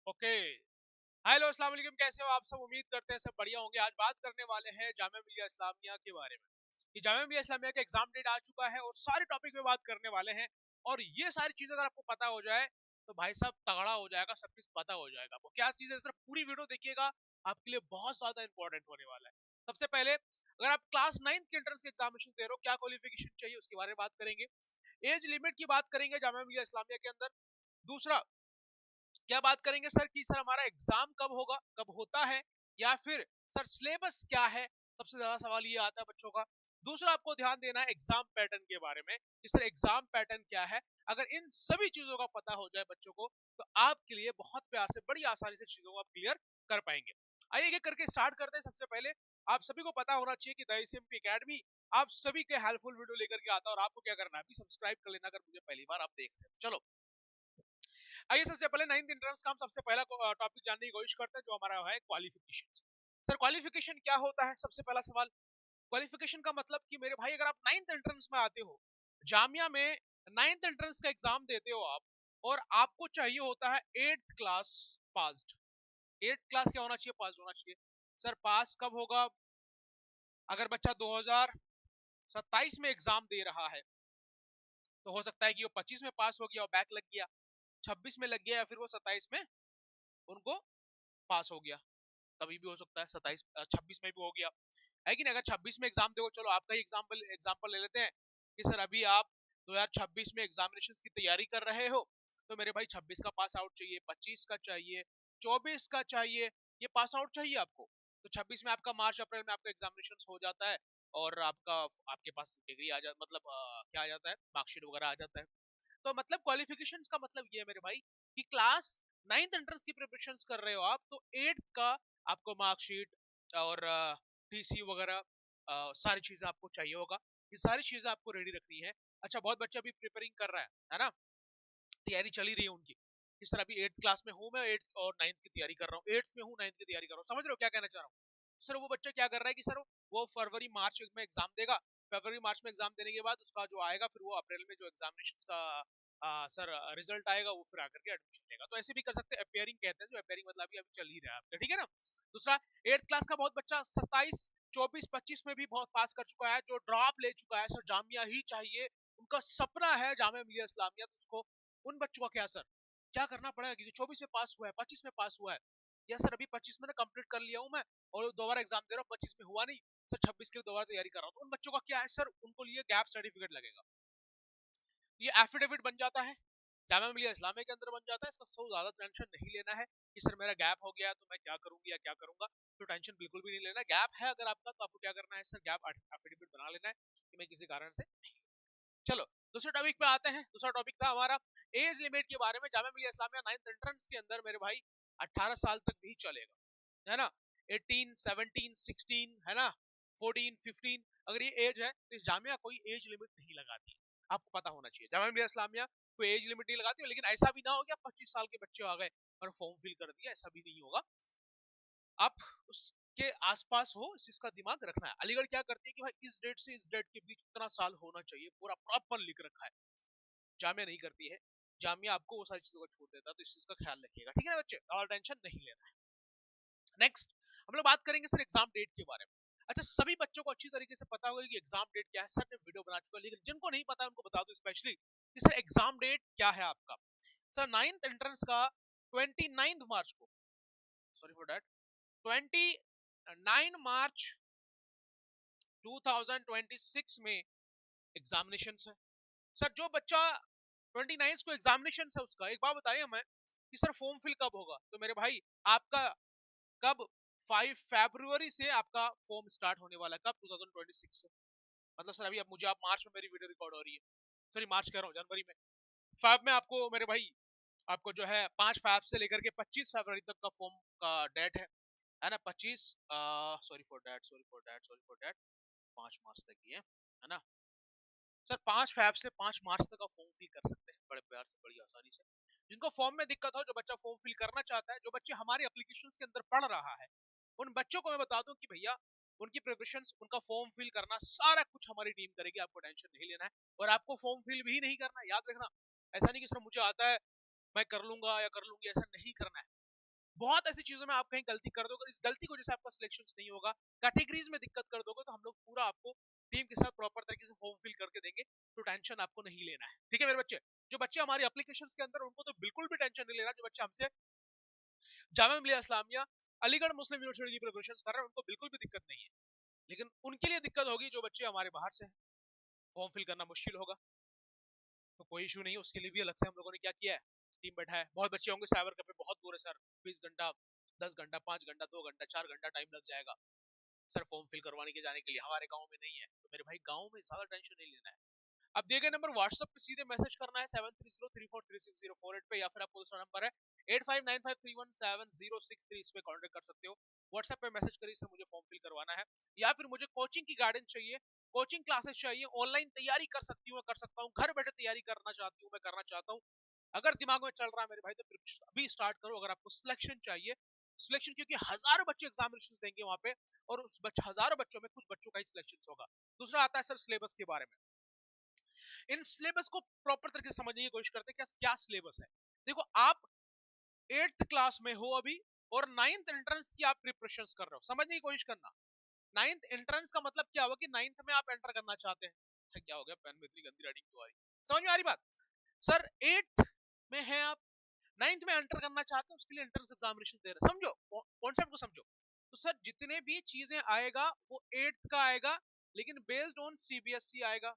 Okay. Hello, अस्सलाम वालेकुम। कैसे हो आप सब? उम्मीद करते हैं सब बढ़िया होंगे। आज बात करने वाले हैं जामिया मिलिया इस्लामिया के बारे में। कि जामिया मिलिया इस्लामिया का एग्जाम डेट आ चुका है और सारे टॉपिक पे बात करने वाले हैं। और ये सारी चीजें अगर आपको पता हो जाए तो भाई साहब तगड़ा हो जाएगा, सब कुछ पता हो जाएगा आपको। क्या चीजें, सिर्फ पूरी वीडियो देखिएगा, आपके लिए बहुत ज्यादा इंपॉर्टेंट होने वाला है। सबसे पहले, अगर आप क्लास 9 के एंट्रेंस एग्जामिनेशन दे रहे हो, क्या क्वालिफिकेशन चाहिए उसके बारे में बात करेंगे। एज लिमिट की बात करेंगे जामिया मिलिया इस्लामिया के अंदर। दूसरा, क्या बात करेंगे सर कि सर हमारा एग्जाम कब होगा, कब होता है, या फिर सर सिलेबस क्या है। सबसे ज्यादा सवाल ये आता है बच्चों का। दूसरा, आपको ध्यान देना है एग्जाम पैटर्न के बारे में कि सर एग्जाम पैटर्न क्या है। अगर इन सभी चीजों का पता हो जाए बच्चों को तो आपके लिए बहुत प्यार से, बड़ी आसानी से चीजों को आप क्लियर कर पाएंगे। आइए ये करके स्टार्ट करते हैं। सबसे पहले आप सभी को पता होना चाहिए कि द एसीएमपी एकेडमी आप सभी के हेल्पफुल वीडियो लेकर के आता है। और आपको क्या करना है, अभी सब्सक्राइब कर लेना अगर मुझे पहली बार आप देख रहे हैं। चलो आइए, सबसे पहले 9th इंट्रेंस का हम सबसे पहला टॉपिक जानने की कोशिश करते हैं, जो हमारा है क्वालिफिकेशन। सर क्वालिफिकेशन क्या होता है? सबसे पहला सवाल, क्वालिफिकेशन का मतलब कि मेरे भाई, अगर आप 9th एंट्रेंस में आते हो, जामिया में 9th एंट्रेंस का एग्जाम देते हो आप, और आपको चाहिए होता है 8th class passed. 8th class क्या होना चाहिए? पास होना चाहिए। सर पास कब होगा? अगर बच्चा 2027 में एग्जाम दे रहा है तो हो सकता है कि वो 25 में पास हो गया और बैक लग गया, 26 में लग गया, या फिर वो 27 में उनको पास हो गया। कभी भी हो सकता है, 27 26 में भी हो गया है कि नहीं। अगर 26 में एग्जाम दो, चलो आपका ही एग्जाम्पल ले लेते हैं कि सर अभी आप 2026 में एग्जामिनेशन की तैयारी कर रहे हो, तो मेरे भाई 26 का पास आउट चाहिए, 25 का चाहिए, 24 का चाहिए, ये पास आउट चाहिए आपको। तो 26 में आपका मार्च अप्रैल में आपका एग्जामिनेशन हो जाता है, और आपके पास डिग्री आ जा, मतलब क्या आ जाता है, मार्कशीट वगैरह आ जाता है। तो मतलब क्वालिफिकेशंस का मतलब ये है मेरे भाई कि क्लास 9th एंट्रेंस की प्रिपरेशंस कर रहे हो आप, तो 8th का आपको मार्कशीट और टीसी वगैरह सारी चीजें आपको चाहिए होगा। ये सारी चीजें आपको रेडी रखनी है। अच्छा, बहुत बच्चा अभी प्रिपेयरिंग कर रहा है ना, तैयारी चली रही है उनकी कि सर अभी 8th क्लास में हूँ मैं, 8th और 9th की तैयारी कर रहा हूँ, 8th में हूँ, 9th की तैयारी कर रहा हूँ। समझ रहे हो क्या कहना चाह रहा हूँ? सर वो बच्चा क्या कर रहा है कि सर वो फरवरी मार्च में एग्जाम देगा, फरवरी मार्च में एग्जाम देने के बाद उसका जो आएगा, फिर वो अप्रैल में जो एग्जामिनेशन का सर रिजल्ट आएगा, वो फिर आकर के एडमिशन लेगा। तो ऐसे भी कर सकते हैं, अपेयरिंग कहते हैं, जो अपेयरिंग मतलब अभी चल ही रहा है आपका, ठीक है ना। दूसरा, 8th क्लास का बहुत बच्चा 27 24 25 में भी बहुत पास कर चुका है, जो ड्रॉप ले चुका है, सर जामिया ही चाहिए, उनका सपना है जामिया मिलिया इस्लामिया, तो उसको उन बच्चों का क्या सर, क्या करना पड़ेगा? क्योंकि 24 में पास हुआ है, 25 में पास हुआ है, या सर अभी 25 में ना कंप्लीट कर लिया हूं मैं और दोबारा एग्जाम दे रहा हूँ, 25 में हुआ नहीं, सर 26 के लिए दोबारा तैयारी कर रहा हूँ, तो उन बच्चों का क्या है सर, उनको लिए गैप सर्टिफिकेट लगेगा। ये एफिडेविट बन जाता है, जामिया मिलिया इस्लामिया के अंदर बन जाता है। इसका सो ज्यादा टेंशन नहीं लेना है कि सर मेरा गैप हो गया तो मैं क्या करूंगी या क्या करूंगा, तो टेंशन बिल्कुल भी नहीं लेना। गैप है अगर आपका, तो आपको क्या करना है सर, गैप एफिडेविट बना लेना है कि मैं किसी कारण से। चलो दूसरे टॉपिक पे आते हैं। दूसरा टॉपिक था हमारा एज लिमिट के बारे में। जामिया मिलिया इस्लामिया 9th एंट्रेंस के अंदर मेरे भाई 18 साल तक भी चलेगा, है ना। 18 17 16, है ना, 14 15, अगर ये एज है तो इस जामिया कोई एज लिमिट नहीं लगाती। आपको पता होना चाहिए जामिया मिलिया इस्लामिया कोई एज लिमिट नहीं लगाती। लेकिन ऐसा भी ना हो गया 25 साल के बच्चे आ गए और फॉर्म फिल कर दिया, ऐसा भी नहीं होगा। आप उसके आसपास हो, इस चीज का दिमाग रखना है। अलीगढ़ क्या करती है कि भाई इस डेट से इस डेट के बीच इतना साल होना चाहिए, पूरा प्रॉपर लिख रखा है। जामिया नहीं करती है, जामिया आपको वो सारी चीजों का छोड़ देता है, तो इस चीज का ख्याल रखिएगा, ठीक है ना बच्चे, और टेंशन नहीं लेना है। नेक्स्ट, हम लोग बात करेंगे सर एग्जाम डेट के बारे में। अच्छा, सभी बच्चों को अच्छी तरीके से पता होगा कि एग्जाम डेट क्या है, सर ने वीडियो बना चुका है, लेकिन जिनको नहीं पता उनको बता दो स्पेशली कि सर एग्जाम डेट क्या है आपका। सर 9th एंट्रेंस का 29 मार्च को, सॉरी फॉर दैट, 29 मार्च 2026 में एग्जामिनेशन है। सर जो बच्चा 29 को एग्जामिनेशन है उसका, एक बात बताइए हमें कि सर फॉर्म फिल कब होगा, तो मेरे भाई आपका कब, 5 फरवरी से आपका फॉर्म स्टार्ट होने वाला है। कब? 2026 से। मतलब सर अभी अब मुझे, आप मार्च में मेरी वीडियो रिकॉर्ड हो रही है, सॉरी मार्च कह रहा हूँ, जनवरी में 5 में आपको मेरे भाई, आपको जो है 5 फरवरी से लेकर के 25 फरवरी तक का फॉर्म का डेट है ना। 25, sorry for that, sorry for that, sorry for that, 5 मार्च तक ही है ना। सर 5 फैब से 5 मार्च तक आप फॉर्म फिल कर सकते हैं, बड़े प्यार से, बड़ी आसानी से। जिनको फॉर्म में दिक्कत हो, जो बच्चा फॉर्म फिल करना चाहता है, जो बच्चे हमारे एप्लीकेशंस के अंदर पढ़ रहा है, उन बच्चों को मैं बता दूं कि भैया उनकी प्रिपरेशंस, उनका फॉर्म फिल करना, सारा कुछ हमारी टीम करेगी, आपको टेंशन नहीं लेना है। और आपको फॉर्म फिल भी नहीं करना है, याद रखना। ऐसा नहीं कि सर मुझे आता है मैं कर लूंगा या कर लूंगी, ऐसा नहीं करना है। बहुत ऐसी चीजों में आप कहीं गलती कर दोगे, इस गलती को जैसे आपका सिलेक्शन नहीं होगा, कैटेगरीज में दिक्कत कर दोगे, तो हम लोग पूरा आपको टीम के साथ प्रॉपर तरीके से फॉर्म फिल करके देंगे, तो टेंशन आपको नहीं लेना है। ठीक है मेरे बच्चे, जो बच्चे हमारी एप्लीकेशंस के अंदर, उनको तो बिल्कुल भी टेंशन नहीं लेना। जो बच्चे हमसे जामिया मिलिया इस्लामिया अलीगढ़ मुस्लिम यूनिवर्सिटी की प्रिपरेशन कर रहे हैं, उनको बिल्कुल भी दिक्कत नहीं है। लेकिन उनके लिए दिक्कत होगी जो बच्चे हमारे बाहर से हैं, फॉर्म फिल करना मुश्किल होगा, तो कोई इशू नहीं है, उसके लिए भी अलग से हम लोगों ने क्या किया है, टीम बैठा है। बहुत बच्चे होंगे साइबर कैफे, बहुत दूर है सर, 20 घंटा 10 घंटा 5 घंटा 2 घंटा 4 घंटा टाइम लग जाएगा सर फॉर्म फिल करवाने के जाने के लिए, हमारे गांव में नहीं है। तो मेरे भाई गांव में ज्यादा टेंशन नहीं लेना है, अब दिए गए नंबर व्हाट्सएप पे सीधे मैसेज करना है 7303436048 पे, या फिर आपको दूसरा नंबर है 8595317063, इस पे कांटेक्ट कर सकते हो। व्हाट्सएप पे मैसेज करिए सर मुझे फॉर्म फिल करवाना है, या फिर मुझे कोचिंग की गाइडेंस चाहिए, कोचिंग क्लासेस चाहिए, ऑनलाइन तैयारी कर सकती हूँ, मैं कर सकता हूँ, घर बैठे तैयारी करना चाहती हूँ, मैं करना चाहता हूँ। अगर दिमाग में चल रहा है मेरे भाई, तो फिर अभी स्टार्ट करो। अगर आपको सिलेक्शन चाहिए, सिलेक्शन, क्योंकि हजारों बच्चे एग्जामिनेशन देंगे वहां पे, और उस हजारों बच्चों में कुछ बच्चों का ही सिलेक्शन होगा। दूसरा आता है सर सिलेबस के बारे में। इन सिलेबस को प्रॉपर तरीके से समझने की कोशिश करते हैं, क्या सिलेबस है। देखो, आप 8th क्लास में हो अभी, और 9th एंट्रेंस की आप प्रिपरेशन कर रहे हो, समझने की कोशिश करना। 9th एंट्रेंस का मतलब क्या होगा कि 9th में आप एंटर करना चाहते हैं। क्या हो गया, पेन में इतनी गंदी राइटिंग क्यों आ रही, समझ में आ रही बात। सर 8th में है आप, 9th में एंटर करना चाहते हैं, उसके लिए एंट्रेंस एग्जामिनेशन दे रहे हैं, समझो कॉन्सेप्ट को समझो। तो सर जितने भी चीजें आएगा वो 8th का आएगा, लेकिन बेस्ड ऑन सीबीएसई आएगा।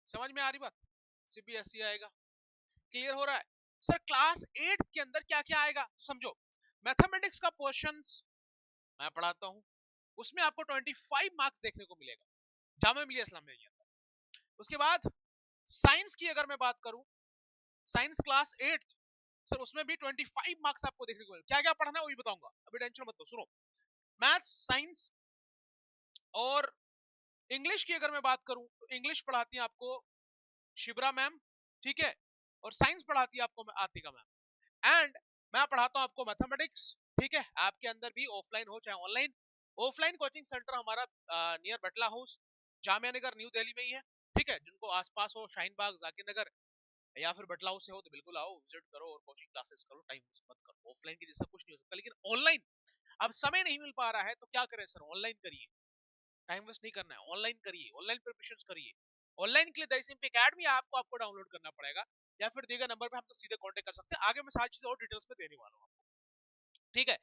समझ में आ रही बात, सीबीएसई आएगा, क्लियर हो रहा है। सर क्लास 8 के अंदर क्या क्या आएगा समझो। मैथमेटिक्स का पोर्शंस मैं पढ़ाता हूं, उसमें आपको 25 मार्क्स देखने को मिलेगा, जामिया मिलिया इस्लामिया के अंदर। उसके बाद साइंस की अगर मैं बात करूं, साइंस क्लास 8, सर उसमें भी 25 मार्क्स आपको देखने को मिलेगा। क्या क्या पढ़ना है वो भी बताऊंगा, अभी टेंशन मत लो, सुनो। मैथ्स, साइंस और इंग्लिश की अगर मैं बात करूं, तो इंग्लिश पढ़ाती है आपको शिबरा मैम, ठीक है, और साइंस पढ़ाती है आपको आतिका मैम। एंड मैं पढ़ाता हूं आपको मैथमेटिक्स, ठीक है। आपके अंदर भी ऑफलाइन हो चाहे ऑनलाइन, ऑफलाइन कोचिंग सेंटर हमारा नियर बटला हाउस जामिया नगर न्यू दिल्ली में ही है, ठीक है। जिनको आसपास हो, शाहीन बाग, जाकिर नगर या फिर बटला हाउस से हो, तो बिल्कुल आओ, विजिट करो और कोचिंग क्लासेस करो, टाइम वेस्ट मत करो। ऑफलाइन की जैसा कुछ नहीं हो सकता, लेकिन ऑनलाइन अब समय नहीं मिल पा रहा है, तो क्या करें सर, ऑनलाइन करिए, टाइम वेस्ट नहीं करना है, ऑनलाइन करिए, ऑनलाइन प्रिपरेशन करिए। ऑनलाइन के लिए दैसिम्प एकेडमी आपको डाउनलोड करना पड़ेगा, या फिर दिए गए नंबर पे हम तो सीधे कांटेक्ट कर सकते हैं। आगे मैं सारी चीजें और डिटेल्स में देने वाला हूँ आपको, ठीक है।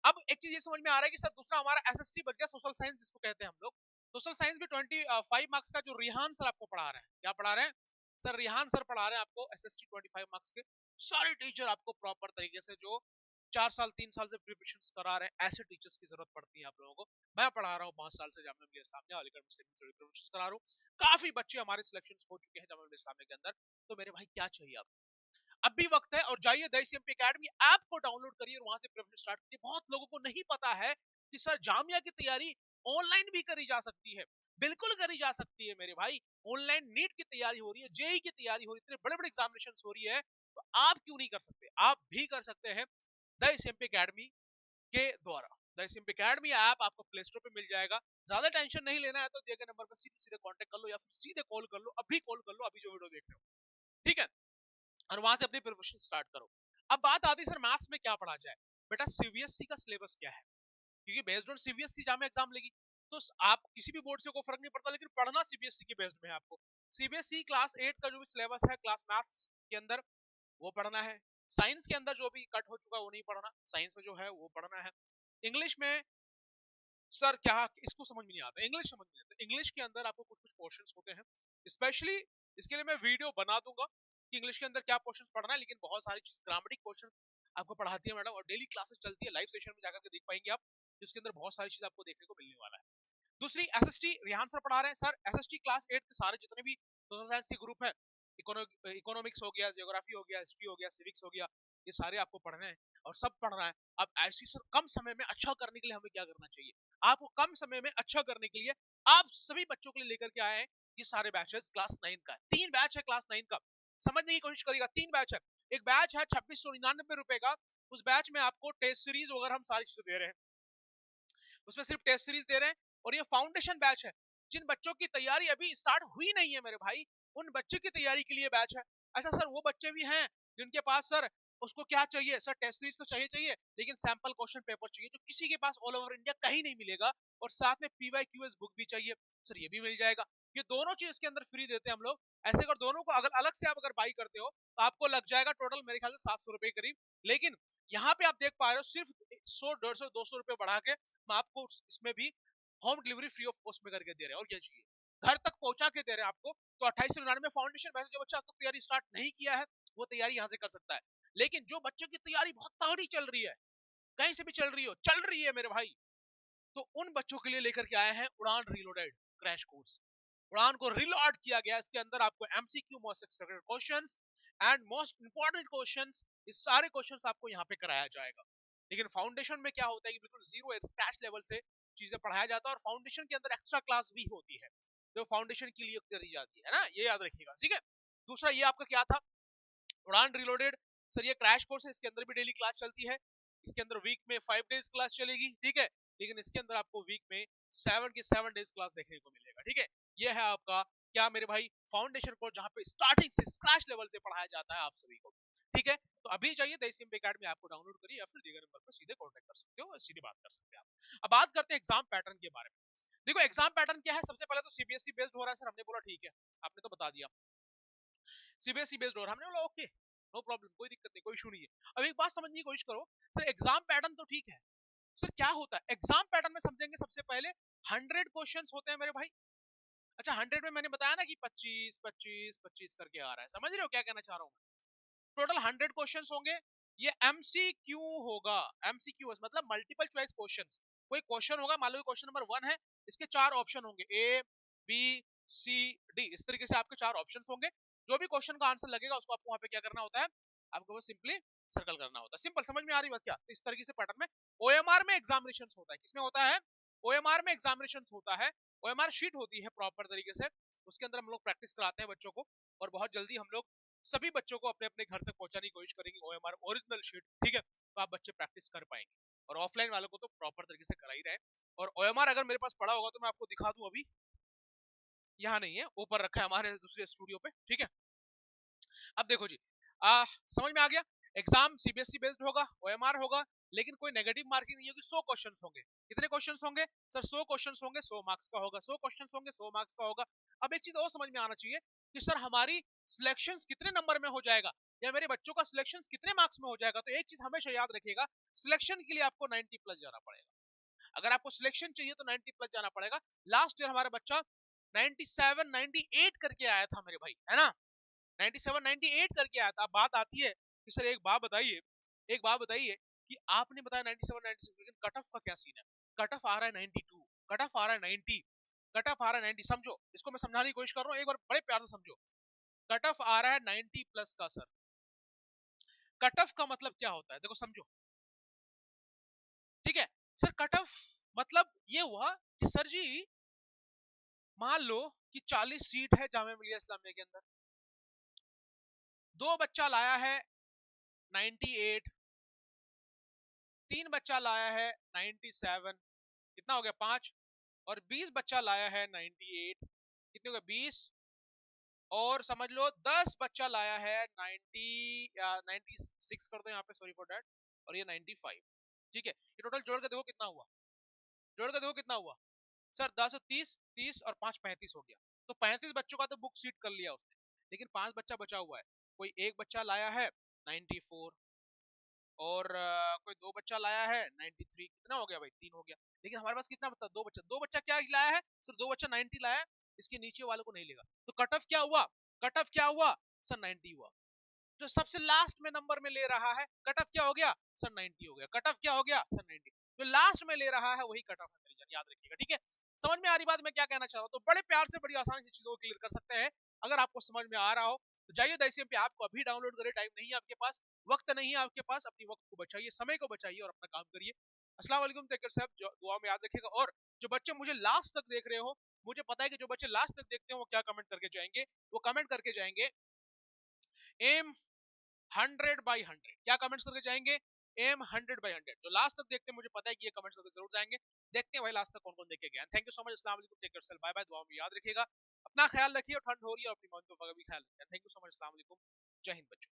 अब एक चीज ये समझ में आ रहा है कि सर दूसरा हमारा एसएसटी बच गया, सोशल साइंस जिसको कहते हैं हम लोग। सोशल साइंस भी 25 मार्क्स का जो रिहान सर आपको पढ़ा रहे हैं, क्या पढ़ा रहे हैं सर, रिहान सर पढ़ा रहे हैं आपको एसएसटी 25 मार्क्स के। सारे टीचर आपको प्रॉपर तरीके से, जो 4 साल 3 साल से प्रिपरेशन करा रहे हैं, ऐसे टीचर्स की जरूरत पड़ती है आप लोगों को। मैं पढ़ा रहा हूँ 5 साल से जामिया मिलिया इस्लामिया अलीगढ़ मुस्लिम यूनिवर्सिटी करा रहा हूँ, काफी बच्चे हमारे सिलेक्शन हो चुके हैं जामिया मिलिया इस्लामिया के अंदर। तो मेरे भाई क्या चाहिए आपको, अब भी वक्त है, और जाइए दैसिम्प एकेडमी ऐप को डाउनलोड करिए और वहां से प्रिपरेशन स्टार्ट करिए। बहुत लोगों को नहीं पता है कि सर जामिया की तैयारी ऑनलाइन भी करी जा सकती है, बिल्कुल करी जा सकती है मेरे भाई। ऑनलाइन नीट की तैयारी हो रही है, जेई की तैयारी हो रही है, इतने बड़े बड़े एग्जामिनेशन हो रही है, तो आप क्यों नहीं कर सकते, आप भी कर सकते हैं दैसिम्प एकेडमी के द्वारा। दैसिम्प एकेडमी ऐप आपको प्ले स्टोर पे मिल जाएगा। ज्यादा टेंशन नहीं लेना है तो दिए गए नंबर पर सीधे सीधे कांटेक्ट कर लो, या फिर सीधे कॉल कर लो, अभी कॉल कर लो, अभी जो वीडियो देख रहे हो, ठीक है, और वहां से अपनी प्रिपरेशन स्टार्ट करो। अब बात आती है सर मैथ्स में क्या पढ़ा जाए। बेटा सीबीएसई का सिलेबस क्या है, क्योंकि based on CBSE Jamia exam लेगी, तो आप किसी भी बोर्ड से कोई फर्क नहीं पड़ता, लेकिन पढ़ना सीबीएसई के बेस्ड में है आपको। सीबीएसई क्लास 8 का जो भी सिलेबस है क्लास मैथ्स के अंदर, वो पढ़ना है। साइंस के अंदर जो भी कट हो चुका है वो नहीं पढ़ना, साइंस में जो है वो पढ़ना है। इंग्लिश में सर क्या, इसको समझ में नहीं आता, इंग्लिश समझ में नहीं आता। इंग्लिश के अंदर आपको कुछ कुछ पोर्शंस होते हैं, स्पेशली इसके लिए मैं वीडियो बना दूंगा कि इंग्लिश के अंदर क्या पोर्शंस पढ़ना है, लेकिन बहुत सारी चीज ग्रामेटिक क्वेश्चन आपको पढ़ाती है मैडम, और डेली क्लासेस चलती है, लाइव सेशन में जाकर के देख पाएंगे आप, जिसके अंदर बहुत सारी चीज आपको देखने को मिलने वाला है। दूसरी एसएसटी रिहान सर पढ़ा रहे हैं। सर एसएसटी क्लास 8 के सारे जितने भी सोशल साइंस के ग्रुप है, इकोनॉमिक्स हो गया, जियोग्राफी हो गया, हिस्ट्री हो गया, सिविक्स हो गया, ये सारे आपको पढ़ने हैं और सब पढ़ना है। अब ऐसी सर कम समय में अच्छा करने के लिए हमें क्या करना चाहिए, आपको कम समय में अच्छा करने के लिए आप सभी बच्चों के लिए लेकर के आए हैं ये सारे बैचेस। क्लास 9 का 3 बैच है, क्लास 9 का समझने की कोशिश करिएगा। 3 बैच है, एक बैच है 2699 रुपए का, उस बैच में आपको टेस्ट सीरीज वगैरह हम सारी चीजें दे रहे हैं, उसमें सिर्फ टेस्ट सीरीज दे रहे हैं। और ये फाउंडेशन बैच है, जिन बच्चों की तैयारी अभी स्टार्ट हुई नहीं है मेरे भाई, उन बच्चों की तैयारी के लिए बैच है। अच्छा सर वो बच्चे भी हैं जिनके पास सर उसको क्या चाहिए सर, टेस्ट सीरीज तो चाहिए चाहिए, लेकिन सैंपल क्वेश्चन पेपर चाहिए जो किसी के पास ऑल ओवर इंडिया कहीं नहीं मिलेगा, और साथ में पीवाईक्यूएस बुक भी चाहिए सर, ये भी मिल जाएगा। ये दोनों चीज के अंदर फ्री देते हैं हम लोग। ऐसे अगर दोनों को अगर अलग से आप अगर बाई करते हो तो आपको लग जाएगा टोटल मेरे ख्याल से 700 रुपए करीब। लेकिन यहाँ पे आप देख पा रहे हो सिर्फ 100, 150, 200 रुपए बढ़ा के हम आपको इसमें भी home delivery free of cost में करके दे रहे हैं, और क्या चाहिए, घर तक पहुंचा के दे रहे हैं आपको। तो 2899 फाउंडेशन, वैसे जो बच्चा अब तक तैयारी स्टार्ट नहीं किया है वो तैयारी यहाँ से कर सकता है, लेकिन जो बच्चों की तैयारी बहुत तगड़ी चल रही है, कहीं से भी चल रही हो, चल रही है मेरे भाई, तो उन बच्चों के लिए लेकर के आए हैं उड़ान रीलोडेड क्रैश कोर्स। उड़ान को रीलोड किया गया, इसके अंदर आपको MCQ, most expected questions and most important questions, इस सारे क्वेश्चंस आपको यहाँ पे कराया जाएगा। लेकिन फाउंडेशन में क्या होता है कि बिल्कुल जीरो स्क्रैच लेवल से चीजें पढ़ाया जाता है, और फाउंडेशन के अंदर एक्स्ट्रा क्लास भी होती है जो फाउंडेशन के लिए करी जाती है ना, ये याद रखिएगा, ठीक है। दूसरा ये आपका क्या था, उड़ान रीलोडेड सर, ये क्रैश कोर्स है, इसके अंदर भी डेली क्लास चलती है, इसके अंदर वीक में 5 डेज क्लास चलेगी, ठीक है, लेकिन इसके अंदर आपको वीक में 7 डेज क्लास देखने को मिलेगा, ठीक है। ये है आपका क्या मेरे भाई फाउंडेशन कोर्स, जहां पे स्टार्टिंग से स्क्रैच लेवल से पढ़ाया जाता है आप सभी को, ठीक है। तो अभी चाहिए देसी एकेडमी आपको डाउनलोड करिए, या फिर दिए नंबर पर सीधे कांटेक्ट कर सकते हो, सीधी बात कर सकते हैं आप। अब बात करते हैं एग्जाम पैटर्न के बारे में। देखो एग्जाम पैटर्न क्या है, सबसे पहले तो सीबीएसई बेस्ड हो रहा है सर, हमने बोला ठीक है, आपने तो बता दिया सीबीएसई बेस्ड हो रहा है, हमने बोला ओके, नो प्रॉब्लम, कोई दिक्कत नहीं, कोई इशू नहीं है। अब एक बात समझने की कोशिश करो सर, एग्जाम पैटर्न तो ठीक है सर, क्या होता है एग्जाम पैटर्न में, समझेंगे सबसे पहले 100 क्वेश्चंस होते हैं मेरे भाई। अच्छा 100 में मैंने बताया ना कि 25 25 25 करके आ रहा है, समझ रहे हो क्या कहना चाह रहा हूँ। टोटल 100 क्वेश्चंस होंगे, ये एमसीक्यू होगा, एमसीक्यू मतलब मल्टीपल चॉइस क्वेश्चंस। कोई क्वेश्चन होगा, मान लो क्वेश्चन नंबर 1 है, इसके 4 ऑप्शन होंगे, ए बी सी डी, इस तरीके से आपके 4 ऑप्शंस होंगे। जो भी क्वेश्चन का आंसर लगेगा उसको आपको वहां पे क्या करना होता है, आपको बस सिंपली सर्कल करना होता है, सिंपल, समझ में आ रही बात क्या। तो इस तरीके से पैटर्न में ओएमआर में एग्जामिनेशन होता है, किसमें होता है, ओएमआर में एग्जामिनेशन होता है। ओएमआर शीट होती है प्रॉपर तरीके से, उसके अंदर हम लोग प्रैक्टिस कराते हैं बच्चों को, और बहुत जल्दी हम लोग सभी बच्चों को अपने अपने घर तक पहुंचाने की कोशिश करेंगे ओएमआर ओरिजिनल शीट, ठीक है, तो आप बच्चे प्रैक्टिस कर पाएंगे। और ऑफलाइन वालों को तो प्रॉपर तरीके से करा ही रहे। और ओएमआर अगर मेरे पास पड़ा होगा तो मैं आपको दिखा दूं, अभी यहाँ नहीं है, ऊपर रखा है हमारे दूसरे स्टूडियो पे, ठीक है। अब देखो जी, समझ में आ गया, एग्जाम सीबीएसई बेस्ड होगा, ओएमआर होगा, लेकिन कोई नेगेटिव मार्किंग नहीं होगी। 100 क्वेश्चंस होंगे, कितने क्वेश्चंस होंगे सर, 100 क्वेश्चंस होंगे, 100 मार्क्स का होगा, 100 क्वेश्चंस होंगे, 100 मार्क्स का होगा। अब एक चीज और समझ में आना चाहिए कि सर हमारी सिलेक्शन कितने नंबर में हो जाएगा, या मेरे बच्चों का सिलेक्शन कितने मार्क्स में हो जाएगा। तो एक चीज हमेशा याद रखिएगा, सिलेक्शन के लिए आपको 90 प्लस जाना पड़ेगा। अगर आपको सिलेक्शन चाहिए तो 90 प्लस जाना पड़ेगा। लास्ट ईयर हमारा बच्चा 97 98 करके आया था मेरे भाई, है ना, 97 98 करके आया था। बात आती है कि सर एक बात बताइए, एक बात बताइए कि आपने बताया 97 96, लेकिन कट ऑफ का क्या सीन है। कट ऑफ आ रहा है 92, कट ऑफ आ रहा है 90, कट ऑफ आ रहा है 90, समझो इसको, मैं समझाने की कोशिश कर रहा हूँ, एक बार बड़े प्यार से समझो। कट ऑफ आ रहा है 90 प्लस का सर, कट ऑफ का मतलब क्या होता है, देखो समझो, ठीक है। सर कट ऑफ मतलब ये हुआ कि सर जी मान लो कि 40 सीट है जामिया मिलिया इस्लामिया के अंदर, दो बच्चा लाया है 98, तीन बच्चा लाया है 97, कितना हो गया 5, और 20 बच्चा लाया है 98, कितने हो गए 20, और समझ लो 10 बच्चा लाया है 90 या 96 कर दो यहाँ पे, सॉरी फॉर दैट, और ये 95, ठीक है। ये टोटल जोड़ के देखो कितना हुआ, जोड़ के देखो कितना हुआ सर, 10 30 30 और 5 35 हो गया। तो 35 बच्चों का तो बुक सीट कर लिया उसने, लेकिन 5 बच्चा बचा हुआ है। कोई एक बच्चा लाया है 94, और कोई दो बच्चा लाया है 93, कितना हो गया भाई 3 हो गया। लेकिन हमारे पास कितना बता, दो बच्चा क्या लाया है, सिर्फ दो बच्चा 90 लाया है, इसके नीचे वालों को नहीं लेगा। तो कट ऑफ क्या हुआ, कट ऑफ क्या हुआ सर 90 हुआ। जो सबसे लास्ट में नंबर में ले रहा है, कट ऑफ क्या हो गया सर 90 हो गया, कट ऑफ क्या हो गया सर 90। जो लास्ट में ले रहा है वही कट ऑफ है मेरी जान, याद रखिएगा, ठीक है। समझ में आ रही बात मैं क्या कहना चाह रहा हूँ। तो बड़े प्यार से बड़ी आसानी से चीजों को क्लियर कर सकते हैं। अगर आपको समझ में आ रहा हो तो जाइए दाइसियम पे, आपको अभी डाउनलोड करें, टाइम नहीं है आपके पास, वक्त नहीं है आपके पास, अपनी वक्त को बचाइए, समय को बचाइए और अपना काम करिए। अस्सलाम वालेकुम टेकर साहब, दुआ में याद रखिएगा। और जो बच्चे मुझे लास्ट तक देख रहे हो, मुझे पता है कि जो बच्चे लास्ट तक देखते हैं वो क्या कमेंट करके जाएंगे, वो कमेंट करके जाएंगे एम 100/100, क्या कमेंट्स करके जाएंगे, एम 100/100। जो लास्ट तक देखते हैं मुझे पता है कि ये कमेंट्स करके जरूर जाएंगे। देखते हैं भाई लास्ट तक कौन कौन देखे गए। थैंक यू सो मच, अस्सलाम वालेकुम, टेक केयर, बाय बाय, दुआ में याद रखिएगा, अपना ख्याल रखिए, और ठंड हो रही है और अपनी मौत का भी ख्याल रखिए। थैंक यू सो मच, अस्सलाम वालेकुम, जय हिंद बच्चों।